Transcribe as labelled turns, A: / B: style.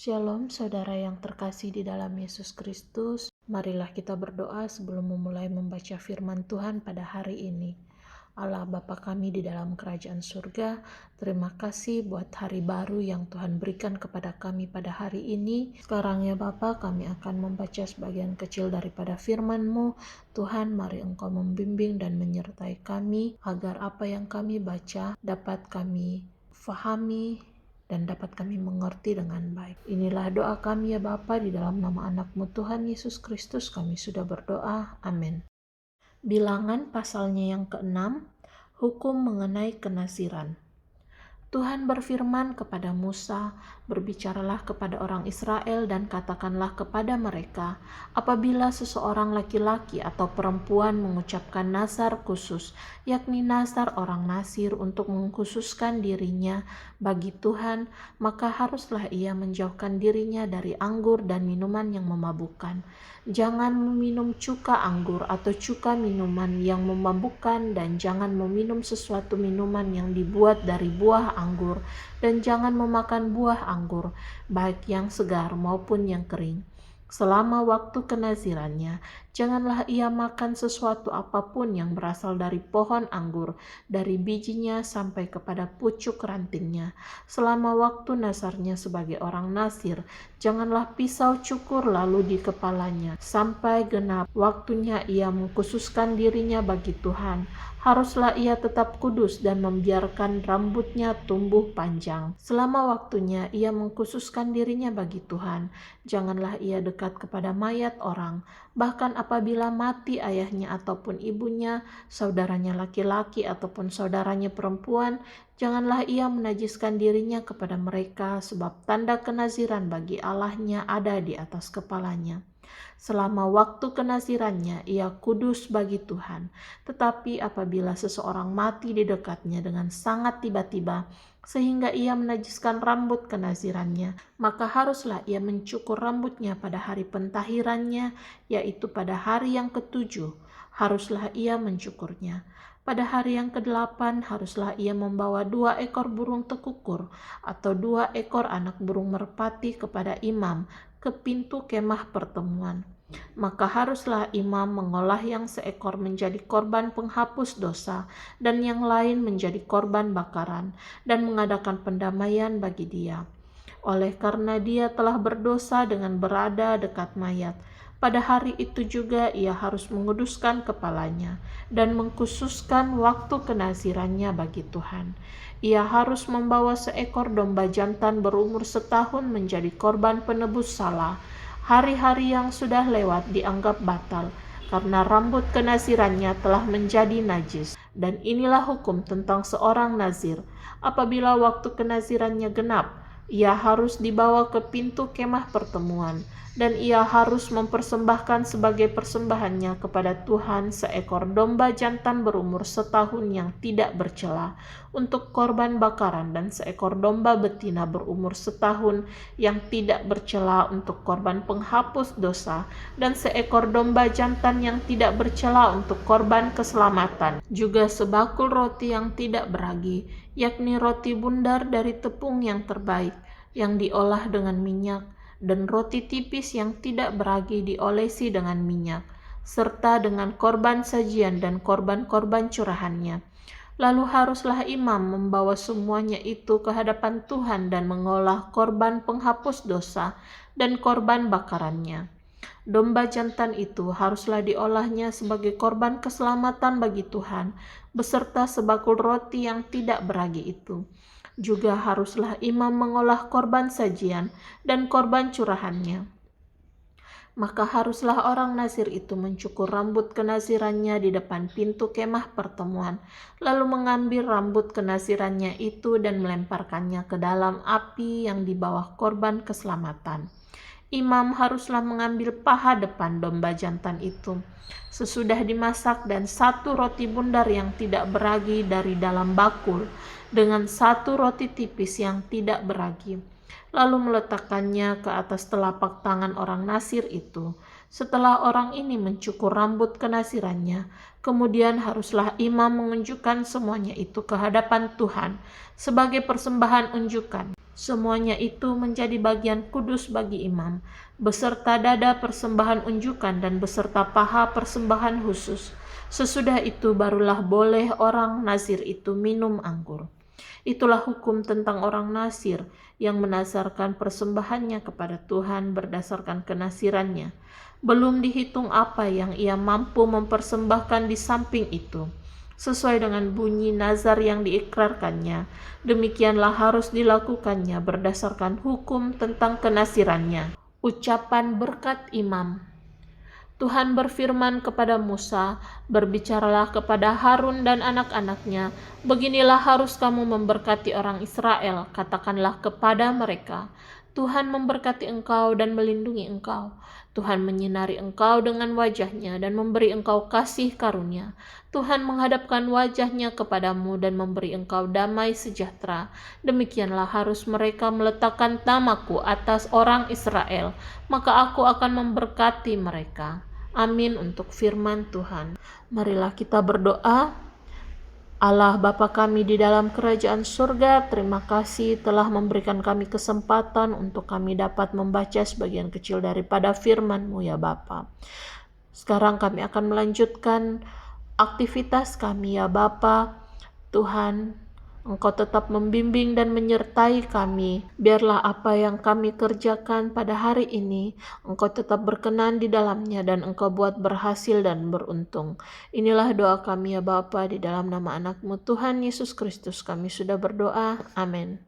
A: Shalom saudara yang terkasih di dalam Yesus Kristus. Marilah kita berdoa sebelum memulai membaca firman Tuhan pada hari ini. Allah Bapa kami di dalam kerajaan surga, terima kasih buat hari baru yang Tuhan berikan kepada kami pada hari ini. Sekarang ya Bapa, kami akan membaca sebagian kecil daripada firman-Mu. Tuhan, mari Engkau membimbing dan menyertai kami, agar apa yang kami baca dapat kami fahami dan dapat kami mengerti dengan baik. Inilah doa kami ya Bapa, di dalam nama anak-Mu Tuhan Yesus Kristus kami sudah berdoa. Amin. Bilangan pasalnya yang ke-6, hukum mengenai kenasiran. Tuhan berfirman kepada Musa, berbicaralah kepada orang Israel dan katakanlah kepada mereka, apabila seseorang laki-laki atau perempuan mengucapkan nazar khusus, yakni nazar orang Nasir untuk mengkhususkan dirinya bagi Tuhan, maka haruslah ia menjauhkan dirinya dari anggur dan minuman yang memabukkan. Jangan meminum cuka anggur atau cuka minuman yang memabukkan, dan jangan meminum sesuatu minuman yang dibuat dari buah anggur, dan jangan memakan buah anggur, baik yang segar maupun yang kering. Selama waktu kenazirannya, janganlah ia makan sesuatu apapun yang berasal dari pohon anggur, dari bijinya sampai kepada pucuk rantingnya. Selama waktu nazarnya sebagai orang Nasir, janganlah pisau cukur lalu di kepalanya, sampai genap waktunya ia mengkhususkan dirinya bagi Tuhan. Haruslah ia tetap kudus dan membiarkan rambutnya tumbuh panjang. Selama waktunya ia mengkhususkan dirinya bagi Tuhan, janganlah ia dekat kepada mayat orang, bahkan apabila mati ayahnya ataupun ibunya, saudaranya laki-laki ataupun saudaranya perempuan, janganlah ia menajiskan dirinya kepada mereka, sebab tanda kenaziran bagi Allahnya ada di atas kepalanya. Selama waktu kenazirannya ia kudus bagi Tuhan. Tetapi apabila seseorang mati di dekatnya dengan sangat tiba-tiba, sehingga ia menajiskan rambut kenazirannya, maka haruslah ia mencukur rambutnya pada hari pentahirannya, yaitu pada hari yang ke-7, haruslah ia mencukurnya. Pada hari yang ke-8 haruslah ia membawa 2 ekor burung tekukur atau 2 ekor anak burung merpati kepada imam ke pintu kemah pertemuan. Maka haruslah imam mengolah yang seekor menjadi korban penghapus dosa dan yang lain menjadi korban bakaran, dan mengadakan pendamaian bagi dia. Oleh karena dia telah berdosa dengan berada dekat mayat, pada hari itu juga ia harus menguduskan kepalanya dan mengkhususkan waktu kenazirannya bagi Tuhan. Ia harus membawa seekor domba jantan berumur setahun menjadi korban penebus salah. Hari-hari yang sudah lewat dianggap batal, karena rambut kenazirannya telah menjadi najis. Dan inilah hukum tentang seorang nazir. Apabila waktu kenazirannya genap, ia harus dibawa ke pintu kemah pertemuan, dan ia harus mempersembahkan sebagai persembahannya kepada Tuhan seekor domba jantan berumur setahun yang tidak bercela untuk korban bakaran, dan seekor domba betina berumur setahun yang tidak bercela untuk korban penghapus dosa, dan seekor domba jantan yang tidak bercela untuk korban keselamatan. Juga sebakul roti yang tidak beragi, yakni roti bundar dari tepung yang terbaik, yang diolah dengan minyak, dan roti tipis yang tidak beragi diolesi dengan minyak, serta dengan korban sajian dan korban-korban curahannya. Lalu haruslah imam membawa semuanya itu ke hadapan Tuhan dan mengolah korban penghapus dosa dan korban bakarannya. Domba jantan itu haruslah diolahnya sebagai korban keselamatan bagi Tuhan, beserta sebakul roti yang tidak beragi itu. Juga haruslah imam mengolah korban sajian dan korban curahannya. Maka haruslah orang Nasir itu mencukur rambut kenazirannya di depan pintu kemah pertemuan, lalu mengambil rambut kenazirannya itu dan melemparkannya ke dalam api yang di bawah korban keselamatan. Imam haruslah mengambil paha depan domba jantan itu, sesudah dimasak, dan 1 roti bundar yang tidak beragi dari dalam bakul, dengan 1 roti tipis yang tidak beragi, lalu meletakkannya ke atas telapak tangan orang Nasir itu, Setelah orang ini mencukur rambut kenasirannya, kemudian haruslah imam menunjukkan semuanya itu ke hadapan Tuhan sebagai persembahan unjukan. Semuanya itu menjadi bagian kudus bagi imam, beserta dada persembahan unjukan dan beserta paha persembahan khusus. Sesudah itu barulah boleh orang nazir itu minum anggur. Itulah hukum tentang orang nazir yang menazarkan persembahannya kepada Tuhan berdasarkan kenasirannya. Belum dihitung apa yang ia mampu mempersembahkan di samping itu. Sesuai dengan bunyi nazar yang diikrarkannya, demikianlah harus dilakukannya berdasarkan hukum tentang kenasirannya. Ucapan berkat imam. Tuhan berfirman kepada Musa, "Berbicaralah kepada Harun dan anak-anaknya, beginilah harus kamu memberkati orang Israel, katakanlah kepada mereka, Tuhan memberkati engkau dan melindungi engkau. Tuhan menyinari engkau dengan wajahnya dan memberi engkau kasih karunia. Tuhan menghadapkan wajahnya kepadamu dan memberi engkau damai sejahtera. Demikianlah harus mereka meletakkan namaku atas orang Israel, maka aku akan memberkati mereka." Amin untuk firman Tuhan. Marilah kita berdoa. Allah Bapa kami di dalam kerajaan surga, terima kasih telah memberikan kami kesempatan untuk kami dapat membaca sebagian kecil daripada firman-Mu ya Bapa. Sekarang kami akan melanjutkan aktivitas kami ya Bapa. Tuhan, Engkau tetap membimbing dan menyertai kami. Biarlah apa yang kami kerjakan pada hari ini, Engkau tetap berkenan di dalamnya dan Engkau buat berhasil dan beruntung. Inilah doa kami ya Bapa, di dalam nama anak-Mu Tuhan Yesus Kristus kami sudah berdoa. Amin.